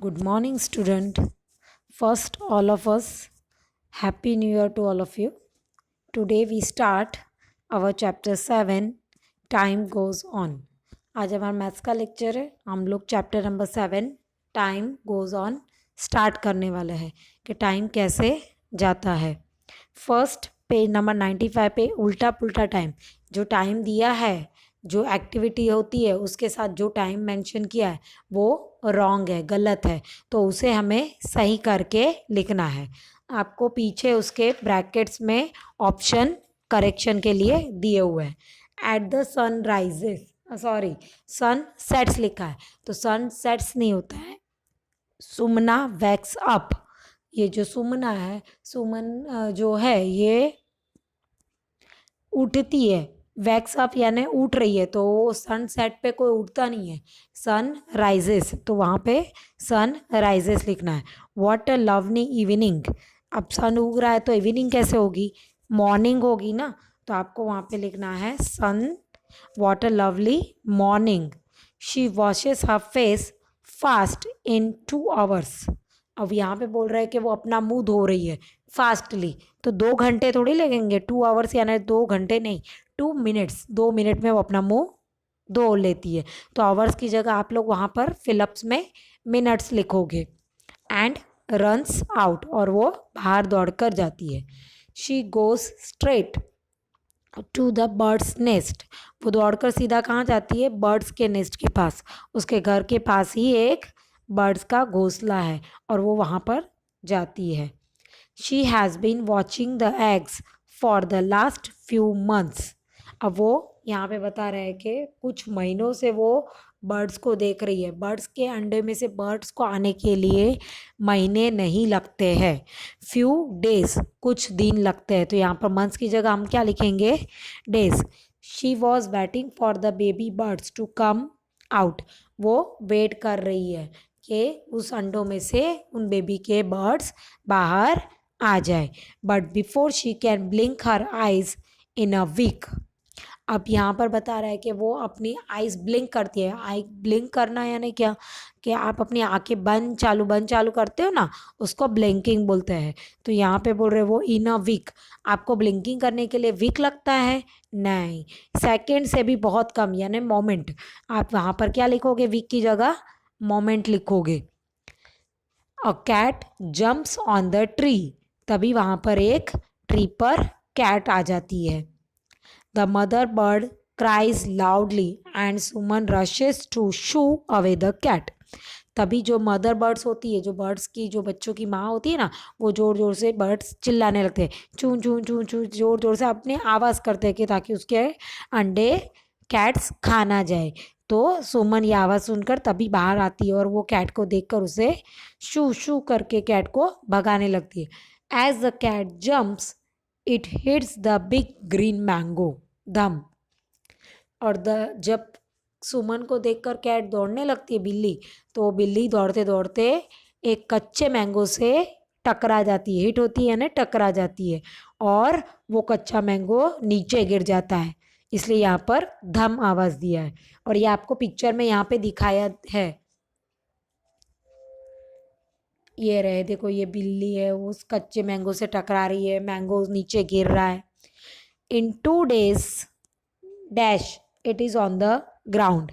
Good morning, student. First, all of us, Happy New Year to all of you. Today we start our chapter 7, Time Goes On. आज हमारा maths का lecture है. हम लोग chapter number 7, time goes on start करने वाले हैं कि टाइम कैसे जाता है. फर्स्ट पेज नंबर 95 पे उल्टा पुल्टा टाइम, जो टाइम दिया है, जो एक्टिविटी होती है उसके साथ जो टाइम मेंशन किया है वो रॉन्ग है, गलत है, तो उसे हमें सही करके लिखना है. आपको पीछे उसके ब्रैकेट्स में ऑप्शन करेक्शन के लिए दिए हुए हैं. At the sun rises, sorry sun sets लिखा है, तो सन सेट्स नहीं होता है, सुमना वैक्स अप. ये जो सुमना है, सुमन जो है ये उठती है, वैक्स अप यानी उठ रही है, तो सन सेट पे कोई उठता नहीं है. सन राइजेस, तो वहाँ पे सन राइजेस लिखना है. What a lovely evening. अब सन उग रहा है तो इवनिंग कैसे होगी, मॉर्निंग होगी ना, तो आपको वहाँ पे लिखना है sun. What a lovely morning. She washes her face fast in 2 hours. अब यहाँ पे बोल रहा है कि वो अपना मुंह धो रही है फास्टली, तो 2 घंटे थोड़ी लगेंगे. 2 hours यानी 2 घंटे नहीं, 2 minutes, 2 मिनट में वो अपना मुंह धो लेती है. तो आवर्स की जगह आप लोग वहाँ पर फिलअप्स में मिनट्स लिखोगे. एंड रन्स आउट, और वो बाहर दौड़ कर जाती है. She goes straight to the birds nest. वो दौड़कर सीधा कहाँ जाती है, बर्ड्स के नेस्ट के पास. उसके घर के पास ही एक बर्ड्स का घोंसला है और वो वहाँ पर जाती है. She has been watching the eggs for the last few months. अब वो यहाँ पे बता रहे हैं कि कुछ महीनों से वो बर्ड्स को देख रही है. बर्ड्स के अंडे में से बर्ड्स को आने के लिए महीने नहीं लगते हैं, फ्यू डेज, कुछ दिन लगते हैं. तो यहाँ पर मंथ्स की जगह हम क्या लिखेंगे, days. She was waiting for the baby birds to come out. वो वेट कर रही है कि उस अंडों में से उन बेबी के बर्ड्स बाहर आ जाए. But before she can blink her eyes in a week. अब यहाँ पर बता रहा है कि वो अपनी आइज ब्लिंक करती है. आई ब्लिंक करना यानी क्या, कि आप अपनी आंखें बंद चालू करते हो ना, उसको ब्लिंकिंग बोलते हैं. तो यहाँ पे बोल रहे वो इन अ वीक. आपको ब्लिंकिंग करने के लिए वीक लगता है, नहीं, सेकेंड से भी बहुत कम यानी मोमेंट. आप वहाँ पर क्या लिखोगे, वीक की जगह मोमेंट लिखोगे. A cat jumps on the tree. तभी वहाँ पर एक ट्री पर कैट आ जाती है. The mother bird cries loudly and Suman rushes to shoo away the cat. तभी जो मदर बर्ड्स होती है, जो बर्ड्स की, जो बच्चों की माँ होती है ना, वो ज़ोर ज़ोर से बर्ड्स चिल्लाने लगते हैं, चूं चूं चूं चूं, ज़ोर ज़ोर से अपने आवाज़ करते हैं कि ताकि उसके अंडे कैट्स खा ना जाए. तो सुमन ये आवाज़ सुनकर तभी बाहर आती है और वो कैट को देखकर उसे शू शू करके कैट को भगाने लगती है. As the cat jumps it hits the big green mango. धम. और जब सुमन को देखकर कैट दौड़ने लगती है, बिल्ली, तो बिल्ली दौड़ते दौड़ते एक कच्चे मैंगो से टकरा जाती है. हिट होती है ना, टकरा जाती है, और वो कच्चा मैंगो नीचे गिर जाता है. इसलिए यहाँ पर धम आवाज़ दिया है. और ये आपको पिक्चर में यहाँ पे दिखाया है. ये रहे, देखो, ये बिल्ली है, वो उस कच्चे मैंगो से टकरा रही है, मैंगो नीचे गिर रहा है. इन 2 days dash it is on the ground.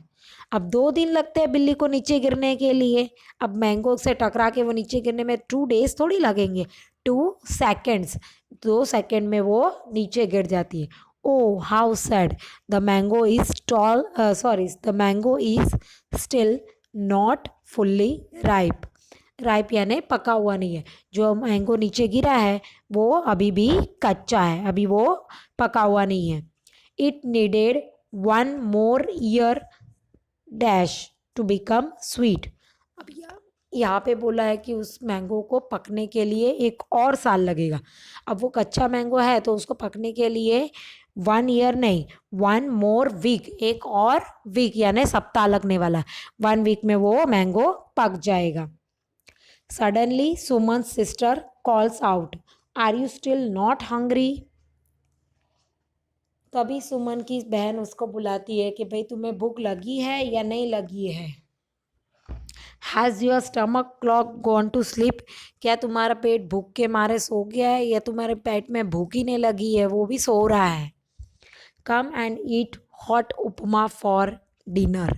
अब 2 दिन लगते हैं बिल्ली को नीचे गिरने के लिए. अब मैंगो से टकरा के वो नीचे गिरने में 2 days थोड़ी लगेंगे, 2 seconds. 2 सेकेंड में वो नीचे गिर जाती है. Oh how sad. The mango is tall, sorry, the mango is still not fully ripe. Ripe यानी पका हुआ नहीं है. जो मैंगो नीचे गिरा है वो अभी भी कच्चा है, अभी वो पका हुआ नहीं है. It needed 1 more year dash to become sweet. अब यहाँ पे बोला है कि उस मैंगो को पकने के लिए 1 और साल लगेगा. अब वो कच्चा मैंगो है तो उसको पकने के लिए 1 year नहीं, 1 more week, एक और वीक यानी सप्ताह लगने वाला. 1 week में वो मैंगो पक जाएगा. Suddenly Suman sister calls out, are you still not hungry. तभी सुमन की बहन उसको बुलाती है कि भाई तुम्हें भूख लगी है या नहीं लगी है. Has your stomach clock gone to sleep? क्या तुम्हारा पेट भूख के मारे सो गया है, या तुम्हारे पेट में भूख ही नहीं लगी है, वो भी सो रहा है? Come and eat hot upma for dinner.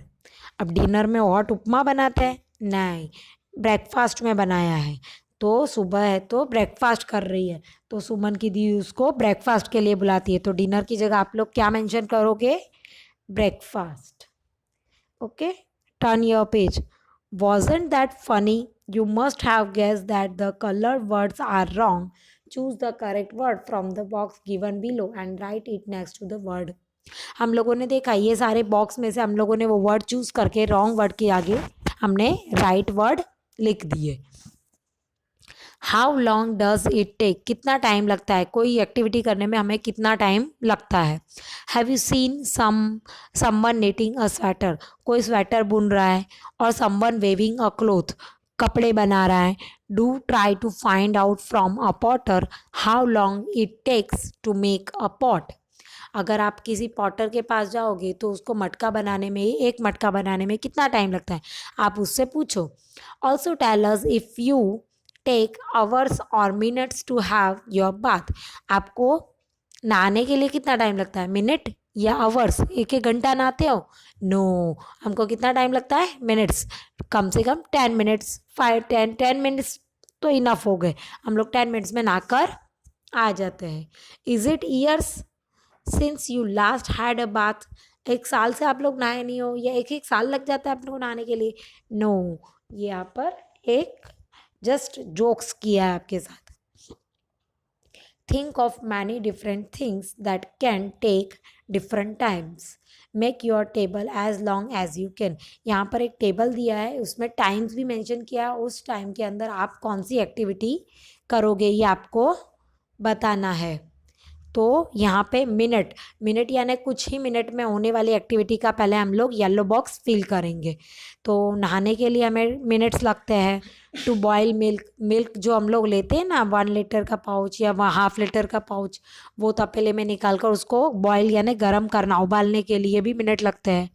अब डिनर में हॉट उपमा बनाते हैं? नहीं, ब्रेकफास्ट में बनाया है। तो सुबह है तो ब्रेकफास्ट कर रही है, तो सुमन की दी उसको ब्रेकफास्ट के लिए बुलाती है, तो डिनर की जगह आप लोग क्या मेंशन करोगे? Breakfast. Okay, turn your page. Wasn't that funny? You must have guessed that the colored words are wrong. Choose the correct word from the box given below and write it next to the word. हम लोगों ने देखा ये सारे box में से हम लोगों ने वो वर्ड चूज करके रॉन्ग वर्ड के आगे हमने राइट वर्ड लिख दिए। How long does it take? कितना टाइम लगता है, कोई एक्टिविटी करने में हमें कितना टाइम लगता है? Have you seen someone knitting a sweater? कोई स्वेटर बुन रहा है। और समवन वेविंग अ क्लोथ, कपड़े बना रहा है। Do try to find out from a potter how long it takes to make a pot. अगर आप किसी पॉटर के पास जाओगे तो उसको मटका बनाने में, एक मटका बनाने में कितना टाइम लगता है, आप उससे पूछो। Also tell us if you take hours और minutes to have your bath. आपको नहाने के लिए कितना टाइम लगता है, मिनट या आवर्स? एक एक घंटा नहाते हो? नो, हमको कितना टाइम लगता है, मिनट्स। कम से कम 10 मिनट्स, 5 10 10 मिनट्स तो इनफ हो गए, हम लोग 10 मिनट्स में नहाकर आ जाते हैं। Is it years since you last had a bath? एक साल से आप लोग नहाए नहीं हो, या एक एक साल लग जाता है आप लोग को नहाने के लिए? नो, ये यहाँ पर एक जस्ट जोक्स किया है आपके साथ। Think of many different things that can take different times. Make your table as long as you can. यहाँ पर एक टेबल दिया है, उसमें टाइम्स भी मेंशन किया है, उस टाइम के अंदर आप कौन सी एक्टिविटी करोगे ये आपको बताना है। तो यहाँ पे मिनट, मिनट यानी कुछ ही मिनट में होने वाली एक्टिविटी का पहले हम लोग येलो बॉक्स फिल करेंगे। तो नहाने के लिए हमें मिनट्स लगते हैं। टू बॉयल मिल्क, मिल्क जो हम लोग लेते हैं ना 1 लीटर का पाउच या 1/2 लीटर का पाउच, वो तपेले में निकाल कर उसको बॉयल यानी गर्म करना, उबालने के लिए भी मिनट लगते हैं।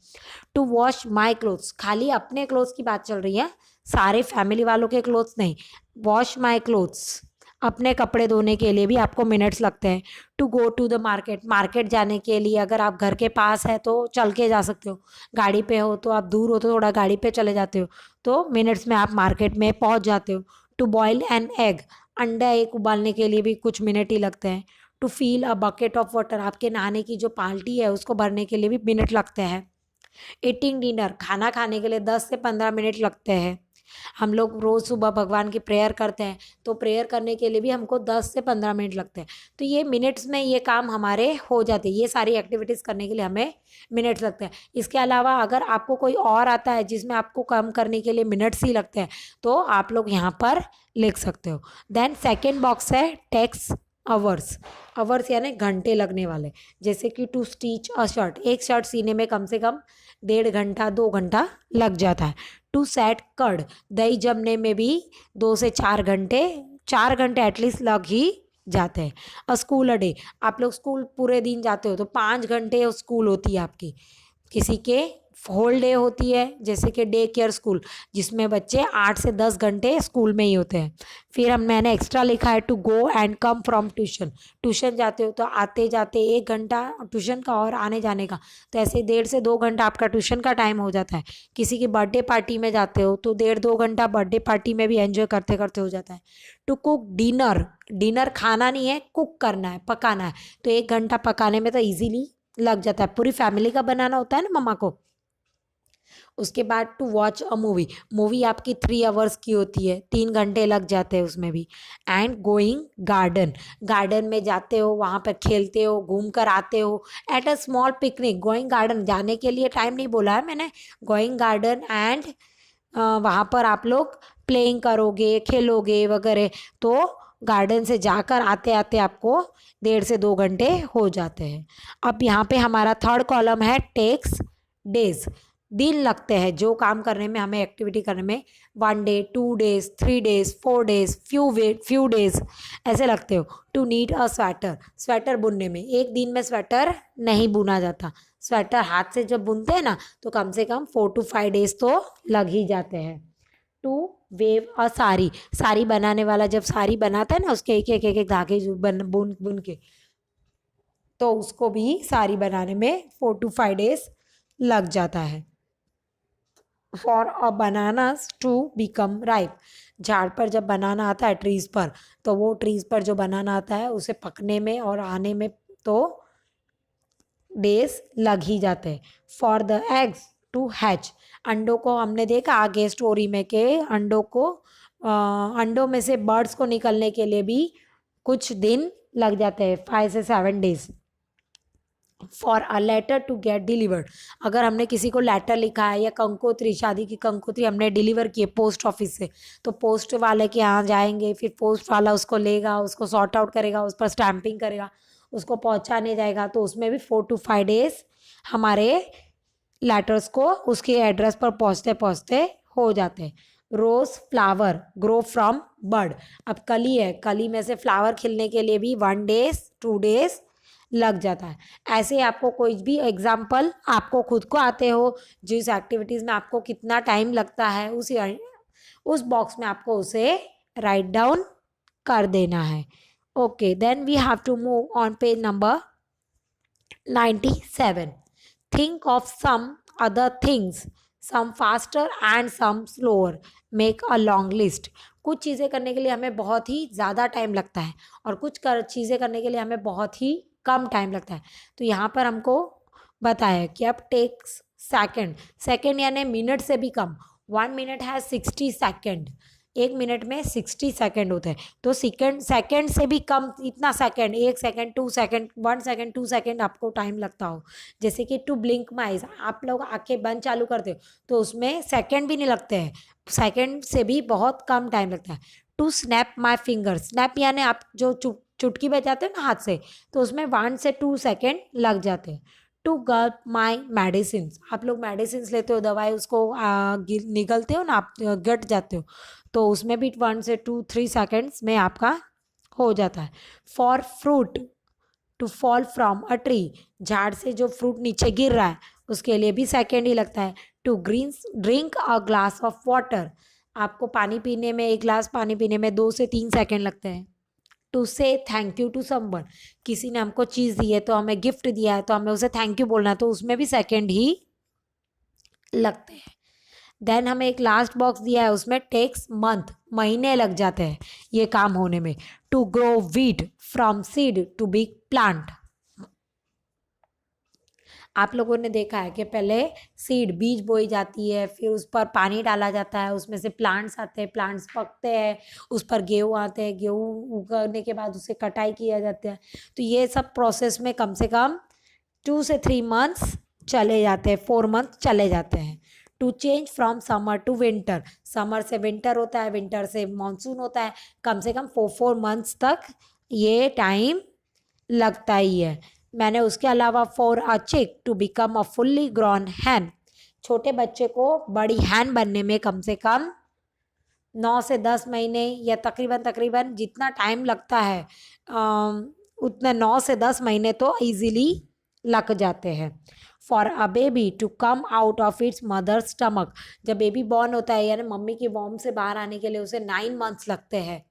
टू वॉश माई क्लोथ्स, खाली अपने क्लोथ्स की बात चल रही है, सारे फैमिली वालों के क्लोथ्स नहीं। वॉश माई क्लोथ्स, अपने कपड़े धोने के लिए भी आपको मिनट्स लगते हैं। To go to the market, market जाने के लिए अगर आप घर के पास है तो चल के जा सकते हो, गाड़ी पे हो तो आप दूर हो तो थोड़ा गाड़ी पे चले जाते हो, तो मिनट्स में आप मार्केट में पहुंच जाते हो। टू बॉयल एन एग, अंडा एक उबालने के लिए भी कुछ मिनट ही लगते हैं। To fill a bucket of water, आपके नहाने की जो बाल्टी है उसको भरने के लिए भी मिनट लगते हैं। ईटिंग डिनर, खाना खाने के लिए 10 से 15 मिनट लगते हैं। हम लोग रोज़ सुबह भगवान की प्रेयर करते हैं, तो प्रेयर करने के लिए भी हमको 10 से 15 मिनट लगते हैं। तो ये मिनट्स में ये काम हमारे हो जाते हैं, ये सारी एक्टिविटीज़ करने के लिए हमें मिनट्स लगते हैं। इसके अलावा अगर आपको कोई और आता है जिसमें आपको काम करने के लिए मिनट्स ही लगते हैं, तो आप लोग यहाँ पर लिख सकते हो। देन सेकेंड बॉक्स है टेक्स आवर्स। आवर्स यानी घंटे लगने वाले, जैसे कि टू स्टिच अ शर्ट, एक शर्ट सीने में कम से कम 1.5 घंटा 2 घंटा लग जाता है। टू सेट कर्ड, दही जमने में भी 2 से 4 घंटे, 4 घंटे एटलीस्ट लग ही जाते हैं। अ स्कूल अ डे, आप लोग स्कूल पूरे दिन जाते हो तो 5 घंटे स्कूल होती है आपकी। किसी के होल डे होती है, जैसे कि डे केयर स्कूल, जिसमें बच्चे 8 से 10 घंटे स्कूल में ही होते हैं। फिर मैंने एक्स्ट्रा लिखा है to go and come from tuition, tuition जाते हो तो आते जाते 1 घंटा ट्यूशन का और आने जाने का, तो ऐसे 1.5 से 2 घंटा आपका ट्यूशन का टाइम हो जाता है। किसी की बर्थडे पार्टी में जाते हो तो 1.5 2 घंटा बर्थडे पार्टी में भी एंजॉय करते करते हो जाता है। टू कुक डिनर, डिनर खाना नहीं है, कुक करना है, पकाना है, तो 1 घंटा पकाने में तो ईजिली लग जाता है, पूरी फैमिली का बनाना होता है ना मम्मा को। उसके बाद to watch a movie, movie आपकी 3 आवर्स की होती है, 3 घंटे लग जाते हैं उसमें भी। एंड गोइंग गार्डन, गार्डन में जाते हो, वहाँ पर खेलते हो, घूम कर आते हो। At a small picnic, going garden जाने के लिए टाइम नहीं बोला है मैंने, गोइंग गार्डन एंड वहाँ पर आप लोग प्लेइंग करोगे, खेलोगे वगैरह, तो गार्डन से जाकर आते आते आपको 1.5 से 2 घंटे हो जाते हैं। अब यहाँ पे हमारा थर्ड कॉलम है टेक्स डेज, दिन लगते हैं जो काम करने में, हमें एक्टिविटी करने में 1 day 2 days 3 days 4 days few days ऐसे लगते हो। To need a sweater, sweater बुनने में एक दिन में स्वेटर नहीं बुना जाता, स्वेटर हाथ से जब बुनते हैं ना तो कम से कम 4 to 5 डेज तो लग ही जाते हैं। टू वेव अ साड़ी, साड़ी बनाने वाला जब साड़ी बनाता है ना, उसके एक एक धागे जो बुन बुन के, तो उसको भी साड़ी बनाने में 4 to 5 days लग जाता है। For a bananas to become ripe, झाड़ पर जब बनाना आता है ट्रीज पर, तो वो ट्रीज पर जो बनाना आता है उसे पकने में और आने में तो डेज लग ही जाते हैं। For the eggs to hatch, अंडों को हमने देखा आगे स्टोरी में कि अंडों को अंडों में से बर्ड्स को निकलने के लिए भी कुछ दिन लग जाते हैं, 5 से 7 days। For a letter to get delivered, अगर हमने किसी को लेटर लिखा है या कंकोत्री, शादी की कंकोत्री हमने डिलीवर की है पोस्ट ऑफिस से, तो पोस्ट वाले के यहाँ जाएंगे, फिर पोस्ट वाला उसको लेगा, उसको सॉर्ट आउट करेगा, उस पर स्टैंपिंग करेगा, उसको पहुँचाने जाएगा, तो उसमें भी 4 to 5 days हमारे लेटर्स को उसके एड्रेस पर पहुँचते पहुँचते हो जाते हैं। Rose flower grow from bud, अब कली है, कली में से फ्लावर खिलने के लिए भी 1 days 2 days लग जाता है। ऐसे आपको कोई भी एग्जाम्पल आपको खुद को आते हो, जिस एक्टिविटीज़ में आपको कितना टाइम लगता है उस बॉक्स में आपको उसे राइट डाउन कर देना है। Okay, then we have to move on page number 97। Think of some other things, some faster and some slower, make a long list. कुछ चीज़ें करने के लिए हमें बहुत ही ज़्यादा टाइम लगता है और कुछ चीज़ें करने के लिए हमें बहुत ही कम टाइम लगता है। तो यहाँ पर हमको बताया कि अब टेक्स सेकंड, सेकंड यानी मिनट से भी कम, 1 minute है 60 सेकेंड, 1 minute में 60 सेकेंड होते हैं, तो सेकेंड से भी कम इतना second, 1 second 2 second 1 second 2 second आपको टाइम लगता हो। जैसे कि टू ब्लिंक माई आइज, आप लोग आंखें बंद चालू करते हो तो उसमें सेकेंड भी नहीं लगते हैं, सेकेंड से भी बहुत कम टाइम लगता है। To snap my finger, snap यानी आप जो चुटकी बजाते हो ना हाथ से, तो उसमें 1 से 2 सेकेंड लग जाते हैं। टू गल्प माई मेडिसिन, आप लोग मेडिसिन लेते हो, दवाई उसको निगलते हो ना, आप गट जाते हो, तो उसमें भी 1 से 2 3 सेकेंड्स में आपका हो जाता है। For fruit to fall from a tree, झाड़ से जो फ्रूट नीचे गिर रहा है उसके लिए भी सेकेंड ही लगता है। To drink a glass of water, आपको पानी पीने में, 1 गिलास पानी पीने में 2 से 3 सेकेंड लगते हैं। टू से थैंक यू टू समवन, किसी ने हमको चीज़ दी है तो हमें गिफ्ट दिया है तो हमें उसे थैंक यू बोलना है, तो उसमें भी सेकेंड ही लगते हैं। देन हमें एक लास्ट बॉक्स दिया है, उसमें टेक्स मंथ, महीने लग जाते हैं ये काम होने में। To grow wheat from seed to big plant, आप लोगों ने देखा है कि पहले सीड बीज बोई जाती है, फिर उस पर पानी डाला जाता है, उसमें से प्लांट्स आते हैं, प्लांट्स पकते हैं, उस पर गेहूँ आते हैं, गेहूँ उगने के बाद उसे कटाई किया जाता है। तो ये सब प्रोसेस में कम से कम 2 से 3 months चले जाते हैं, 4 months चले जाते हैं। To change from summer to winter, summer से विंटर होता है, विंटर से मानसून होता है, कम से कम 4 months तक ये टाइम लगता ही है। मैंने उसके अलावा for a chick to become a fully grown hen, छोटे बच्चे को बड़ी हैन बनने में कम से कम 9 से 10 महीने या तकरीबन तकरीबन जितना टाइम लगता है उतना 9 से 10 महीने तो इजीली लग जाते हैं। For a baby to come out of its mother stomach, जब बेबी बॉर्न होता है यानी मम्मी की वॉम से बाहर आने के लिए उसे 9 months लगते हैं,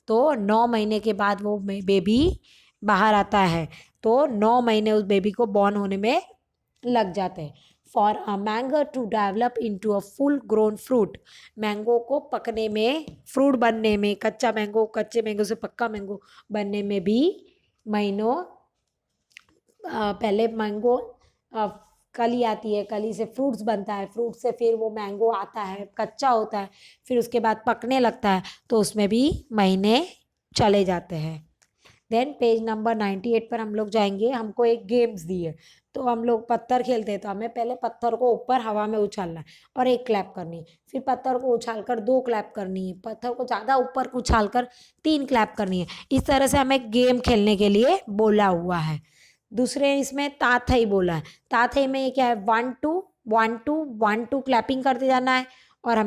तो 9 महीने के बाद वो बेबी बाहर आता है, तो 9 महीने उस बेबी को बॉर्न होने में लग जाते हैं। For a mango to develop into a full grown fruit, mango को पकने में, फ्रूट बनने में, कच्चा मैंगो कच्चे मैंगो से पक्का मैंगो बनने में भी महीनों पहले मैंगो कली आती है, कली से फ्रूट्स बनता है, फ्रूट से फिर वो मैंगो आता है, कच्चा होता है, फिर उसके बाद पकने लगता है, तो उसमें भी महीने चले जाते हैं। देन पेज नंबर 98 पर हम लोग जाएंगे। हमको एक गेम्स दी है, तो हम लोग पत्थर खेलते हैं, तो हमें पहले पत्थर को ऊपर हवा में उछालना है और 1 क्लैप करनी है, फिर पत्थर को उछाल कर 2 क्लैप करनी है, पत्थर को ज़्यादा ऊपर उछाल कर 3 क्लैप करनी है। इस तरह से हमें गेम खेलने के लिए बोला हुआ है। दूसरे इसमें ताथई बोला है, ताथई में ये क्या है, 1 2 1 2 1 2 क्लैपिंग करते जाना है, और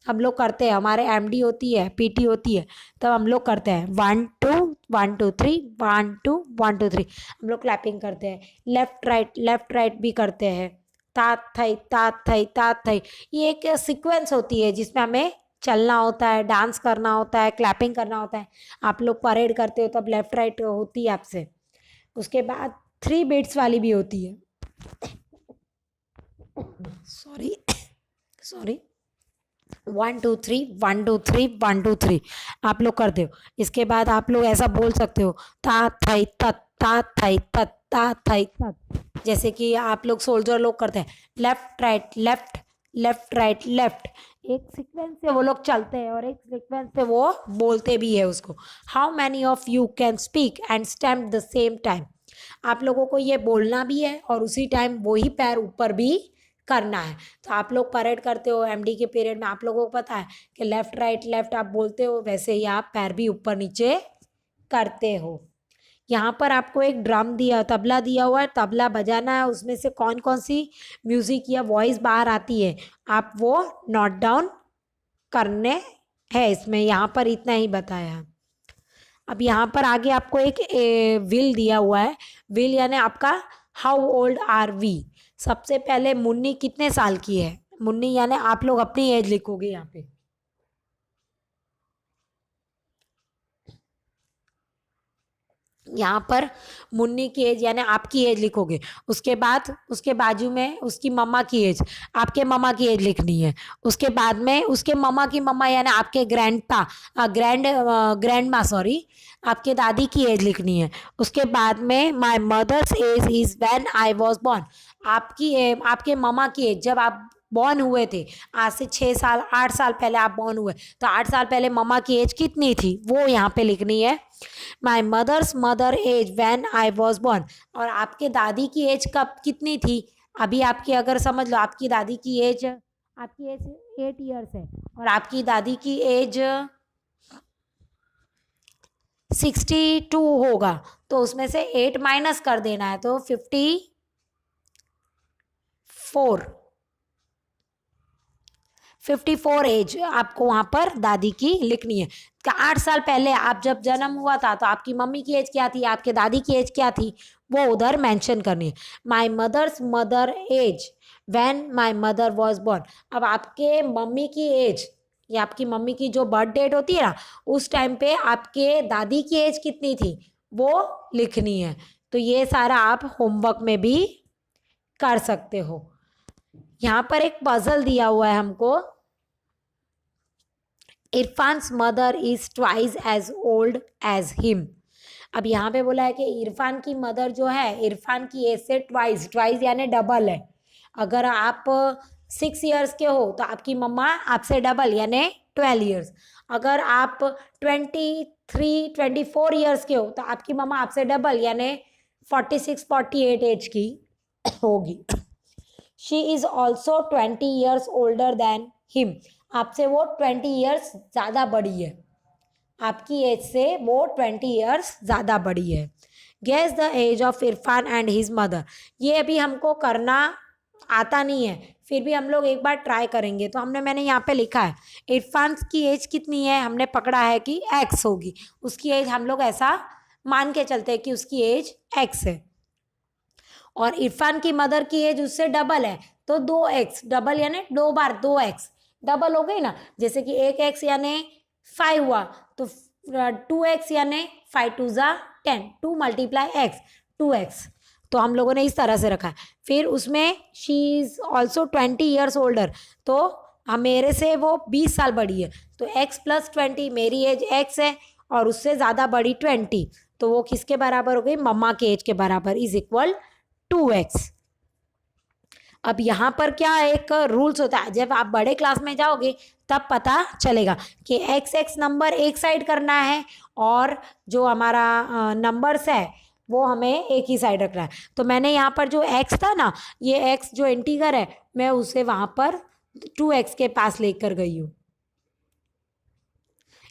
हम लोग करते हैं, हमारे एमडी होती है, पीटी होती है, तब हम लोग करते हैं 1 2 1 2 3 1 2 1 2 3, हम लोग क्लैपिंग करते हैं। लेफ्ट राइट भी करते हैं, तात थई तात थई तात थई, ये एक सीक्वेंस होती है जिसमें हमें चलना होता है, डांस करना होता है, क्लैपिंग करना होता है, आप लोग परेड करते हो तब लेफ्ट राइट होती है आपसे। उसके बाद 3 बीट्स वाली भी होती है। सॉरी सॉरी 1 2 3 1 2 3 1 2 3 आप लोग करते हो। इसके बाद आप लोग ऐसा बोल सकते हो ता थाई तत ता थाई तत ता थाई तत, जैसे कि आप लोग सोल्जर लोग करते हैं left right left left right left. एक सीक्वेंस से वो लोग चलते हैं और एक सीक्वेंस से वो बोलते भी है उसको। How many of you can speak and stamp the same time. आप लोगों को ये बोलना भी है और उसी टाइम वही पैर ऊपर भी करना है। तो आप लोग परेड करते हो एमडी के पीरियड में, आप लोगों को पता है कि लेफ्ट राइट लेफ्ट आप बोलते हो, वैसे ही आप पैर भी ऊपर नीचे करते हो। यहाँ पर आपको एक ड्रम दिया, तबला दिया हुआ है, तबला बजाना है। उसमें से कौन कौन सी म्यूजिक या वॉइस बाहर आती है आप वो नोट डाउन करने हैं इसमें। यहाँ पर इतना ही बताया है। अब यहाँ पर आगे आपको एक विल दिया हुआ है। विल यानी आपका हाउ ओल्ड आर वी। सबसे पहले मुन्नी कितने साल की है, मुन्नी यानी आप लोग अपनी एज लिखोगे यहाँ पे। यहाँ पर मुन्नी की एज यानी आपकी एज लिखोगे। उसके बाद उसके बाजू में उसकी मम्मा की एज, आपके मम्मा की एज लिखनी है। उसके बाद में उसके मम्मा की मम्मा यानी आपके ग्रैंड माँ सॉरी, आपके दादी की एज लिखनी है। उसके बाद में my mother's age is when I was born. आपके मम्मा की एज जब आप बॉर्न हुए थे, आज से 6 साल 8 साल पहले आप बॉर्न हुए, तो 8 साल पहले मम्मा की एज कितनी थी वो यहाँ पे लिखनी है। My mother's mother age when I was born. और आपके दादी की एज कब कितनी थी, अभी आपकी अगर समझ लो आपकी दादी की एज 8 ईयर्स है और आपकी दादी की एज 62 होगा, तो उसमें से 8 माइनस कर देना है तो 54 एज आपको वहाँ पर दादी की लिखनी है। 8 साल पहले आप जब जन्म हुआ था तो आपकी मम्मी की एज क्या थी, आपके दादी की एज क्या थी, वो उधर मेंशन करनी है। My mother's mother age when my mother was born. अब आपके मम्मी की एज या आपकी मम्मी की जो बर्थ डेट होती है ना, उस टाइम पे आपके दादी की एज कितनी थी वो लिखनी है। तो ये सारा आप होमवर्क में भी कर सकते हो। यहाँ पर एक पजल दिया हुआ है हमको। Irfan's mother is twice as old as him. अब यहाँ पे बोला है कि इरफान की मदर जो है इरफान की एज से ट्वाइस, ट्वाइस यानी डबल है। अगर आप 6 ईयर्स के हो तो आपकी मम्मा आपसे डबल यानी 12 ईयर्स। अगर आप 24 ईयर्स के हो तो आपकी मम्मा आपसे डबल यानी 46-48 एज की होगी। She is also 20 years older than him. आपसे वो 20 ईयर्स ज़्यादा बड़ी है, आपकी एज से वो 20 ईयर्स ज़्यादा बड़ी है। Guess the age of Irfan and his mother. ये अभी हमको करना आता नहीं है, फिर भी हम लोग एक बार ट्राई करेंगे। तो मैंने यहाँ पे लिखा है इरफान की एज कितनी है, हमने पकड़ा है कि एक्स होगी, उसकी एज हम लोग ऐसा मान के चलते हैं कि उसकी एज एक्स है। और इरफान की मदर की एज उससे डबल है तो 2x, डबल यानी 2 बार 2x डबल हो गई ना। जैसे कि 1x यानी 5 हुआ तो 2x यानी 5 2 ज़ा 10, 2 × x 2x। तो हम लोगों ने इस तरह से रखा है। फिर उसमें she is also 20 years older, तो मेरे से वो 20 साल बड़ी है, तो x + 20, मेरी एज x है और उससे ज़्यादा बड़ी 20, तो वो किसके बराबर हो गई, मम्मा के एज के बराबर, इज इक्वल 2x। अब यहाँ पर क्या एक रूल्स होता है, जब आप बड़े क्लास में जाओगे तब पता चलेगा कि x नंबर एक साइड करना है और जो हमारा नंबर्स है वो हमें एक ही साइड रखना है। तो मैंने यहाँ पर जो x था ना, ये x जो इंटीगर है मैं उसे वहाँ पर 2x के पास लेकर गई हूँ।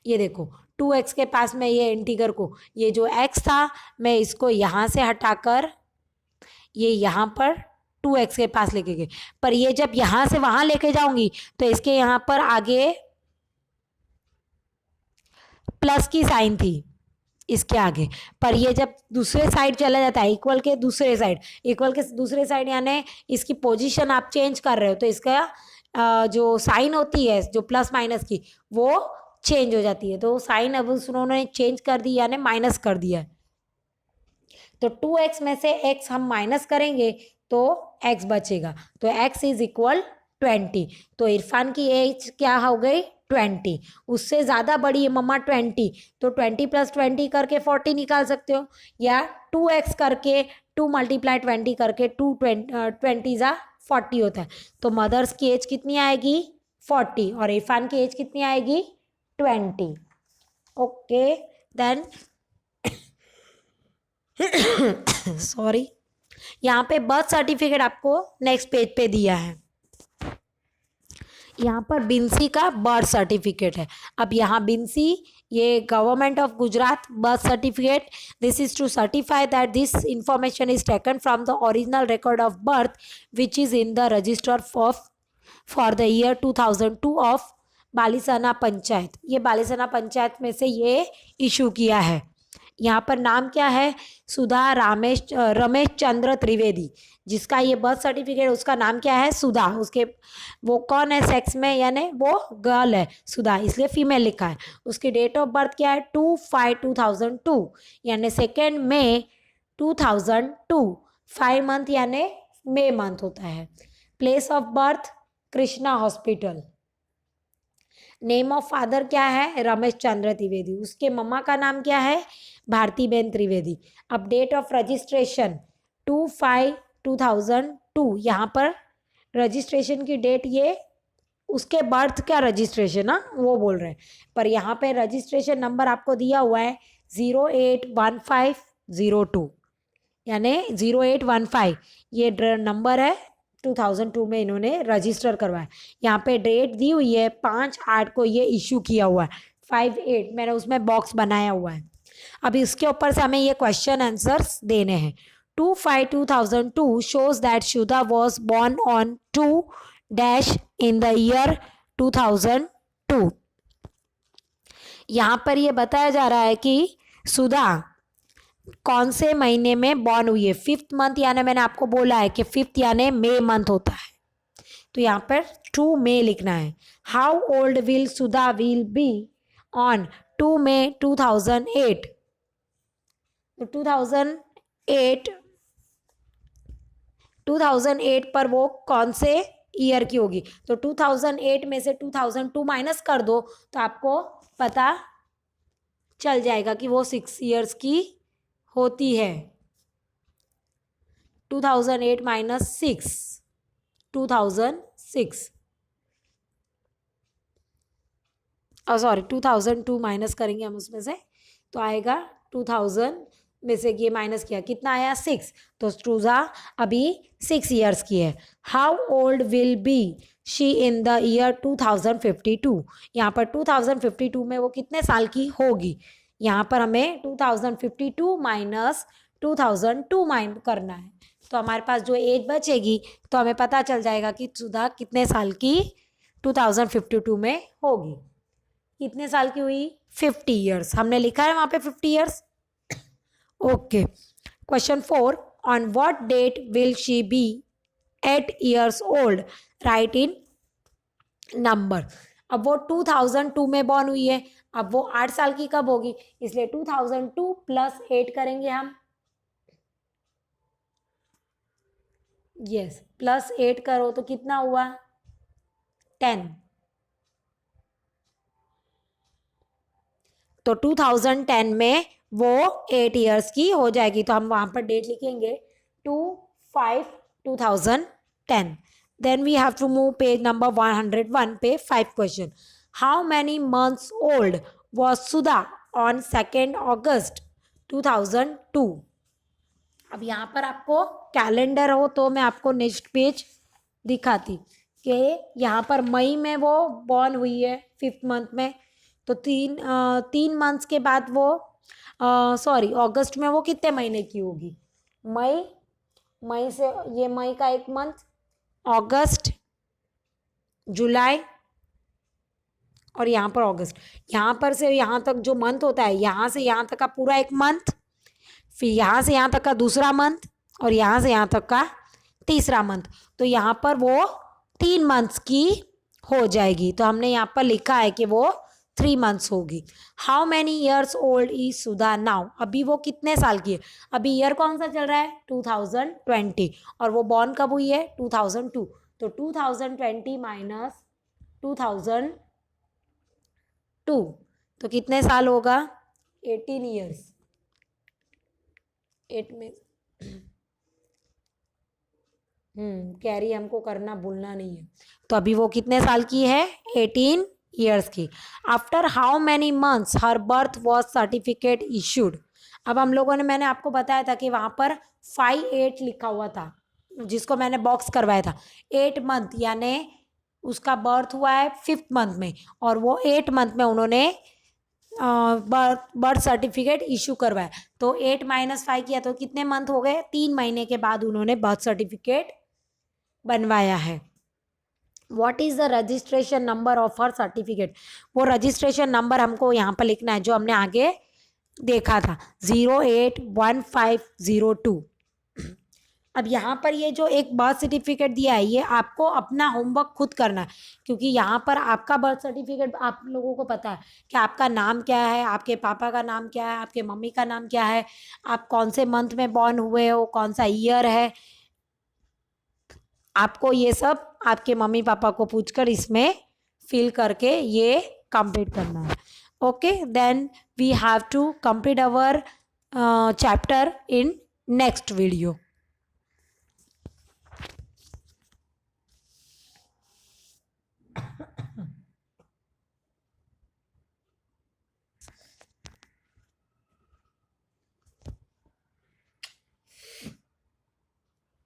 ये देखो 2x के पास में ये इंटीगर को, ये जो x था मैं इसको यहाँ से हटाकर ये यहाँ पर 2x के पास लेके गए, पर ये जब यहाँ से वहाँ लेके जाऊंगी तो इसके यहाँ पर आगे प्लस की साइन थी इसके आगे, पर ये जब दूसरे साइड चला जाता है इक्वल के दूसरे साइड, इक्वल के दूसरे साइड यानी इसकी पोजीशन आप चेंज कर रहे हो तो इसका जो साइन होती है जो प्लस माइनस की वो चेंज हो जाती है। तो साइन अब उन्होंने चेंज कर दी यानी माइनस कर दिया है। तो 2x में से x हम माइनस करेंगे तो x बचेगा। तो x इज इक्वल 20। तो इरफान की एज क्या हो गई 20। उससे ज़्यादा बड़ी है मम्मा 20। तो 20 + 20 करके 40 निकाल सकते हो, या 2x करके 2 × 20 करके 20 ज़ा 40 होता है। तो मदर्स की एज कितनी आएगी 40 और इरफान की एज कितनी आएगी 20। ओके देन सॉरी, यहाँ पे बर्थ सर्टिफिकेट आपको नेक्स्ट पेज पे दिया है। यहाँ पर बिंसी का बर्थ सर्टिफिकेट है। अब यहाँ बिंसी ये government of Gujarat birth certificate, this is to certify that this information is taken from the original record of birth which is in the register for the year 2002 of Balisana panchayat. ये बालिसना पंचायत में से ये इशू किया है। यहाँ पर नाम क्या है सुधा रमेश चंद्र त्रिवेदी, जिसका ये बर्थ सर्टिफिकेट उसका नाम क्या है सुधा। उसके वो कौन है सेक्स में यानी वो गर्ल है सुधा, इसलिए फीमेल लिखा है। उसकी डेट ऑफ बर्थ क्या है 2/5/2002 यानी 2 मई 2002। 5 मंथ यानी मई मंथ होता है। Place of birth Krishna hospital. Name of father क्या है रमेश चंद्र त्रिवेदी। उसके मम्मा का नाम क्या है भारती बेन त्रिवेदी। अब डेट ऑफ रजिस्ट्रेशन 2/5/2002। यहाँ पर रजिस्ट्रेशन की डेट ये उसके बर्थ का रजिस्ट्रेशन ना वो बोल रहे हैं, पर यहाँ पे रजिस्ट्रेशन नंबर आपको दिया हुआ है 081502 यानी 0815 ये नंबर है। 2002 में इन्होंने रजिस्टर करवाया। यहाँ पे डेट दी हुई है 5/8 को ये इशू किया हुआ है। 5/8 मैंने उसमें बॉक्स बनाया हुआ है। अब इसके ऊपर से हमें ये क्वेश्चन आंसर्स देने हैं। 2/5/2002 shows that Sudha was born on 2- in the year 2002। यहाँ पर ये बताया जा रहा है कि सुधा कौन से महीने में बॉर्न हुई है। 5th मंथ यानी मैंने आपको बोला है कि 5th यानी मई मंथ होता है। तो यहाँ पर 2 मई लिखना है। How old will Sudha will be on 2 मई 2008। तो 2008 पर वो कौन से ईयर की होगी। तो 2008 में से 2002 माइनस कर दो तो आपको पता चल जाएगा कि वो 6 ईयर्स की होती है। 2008 माइनस 6 2006 सॉरी 2002 माइनस करेंगे हम उसमें से तो आएगा 2000 में से ये माइनस किया कितना आया 6। तो सुधा अभी 6 ईयर्स की है। How old will be she in the year 2052। यहाँ पर 2052 में वो कितने साल की होगी। यहाँ पर हमें 2052 माइनस 2002 माइनस करना है। तो हमारे पास जो एज बचेगी तो हमें पता चल जाएगा कि सुधा कितने साल की 2052 में होगी। कितने साल की हुई 50 ईयर्स। हमने लिखा है वहाँ पे 50 years. Okay question 4 on what date will she be 8 years old write in number. अब वो 2002 में बॉर्न हुई है। अब वो 8 साल की कब होगी, इसलिए 2002 + 8 करेंगे हम। यस +8 करो तो कितना हुआ 10। तो 2010 में वो 8 ईयर्स की हो जाएगी। तो हम वहाँ पर डेट लिखेंगे 2/5/2010। Then we have to move page number 101 पे 5 question. How many months old was Sudha on 2nd August 2002? अब यहाँ पर आपको कैलेंडर हो तो मैं आपको नेक्स्ट पेज दिखाती कि यहाँ पर मई में वो बॉर्न हुई है 5th मंथ में। तो 3 मंथ्स के बाद वो सॉरी अगस्त में वो कितने महीने की होगी। मई से ये मई का 1 मंथ, अगस्त, जुलाई और यहाँ पर अगस्त। यहाँ पर से यहाँ तक जो मंथ होता है यहाँ से यहाँ तक का पूरा 1 मंथ, फिर यहाँ से यहाँ तक का दूसरा मंथ और यहाँ से यहाँ तक का तीसरा मंथ। तो यहाँ पर वो 3 मंथ्स की हो जाएगी, तो हमने यहाँ पर लिखा है कि वो 3 मंथ्स होगी। How many years old is Sudha now, अभी वो कितने साल की है, अभी ईयर कौन सा चल रहा है 2020, और वो बॉर्न कब हुई है 2002, तो 2020 माइनस 2002, तो कितने साल होगा 18 ईयर्स। 8 में कैरी हमको करना भूलना नहीं है। तो अभी वो कितने साल की है 18 ईयर्स की। After how many months her birth was certificate issued. अब हम लोगों ने, मैंने आपको बताया था कि वहाँ पर 5-8 लिखा हुआ था, जिसको मैंने बॉक्स करवाया था। 8 मंथ यानी उसका बर्थ हुआ है 5th मंथ में, और वो 8 मंथ में उन्होंने बर्थ सर्टिफिकेट इशू करवाया। तो 8 - 5 किया तो कितने मंथ हो गए, 3 महीने के बाद उन्होंने बर्थ सर्टिफिकेट बनवाया है। What is the registration number of her certificate, वो रजिस्ट्रेशन नंबर हमको यहाँ पर लिखना है जो हमने आगे देखा था 081502। अब यहाँ पर ये जो एक बर्थ सर्टिफिकेट दिया है ये आपको अपना होमवर्क खुद करना है, क्योंकि यहाँ पर आपका बर्थ सर्टिफिकेट आप लोगों को पता है कि आपका नाम क्या है, आपके पापा का नाम क्या है, आपके मम्मी का नाम क्या है, आप कौन से मंथ में बॉर्न हुए हो, कौन सा ईयर है, आपको ये सब आपके मम्मी पापा को पूछकर इसमें फिल करके ये कंप्लीट करना है। Okay, then we have to complete our chapter in next video.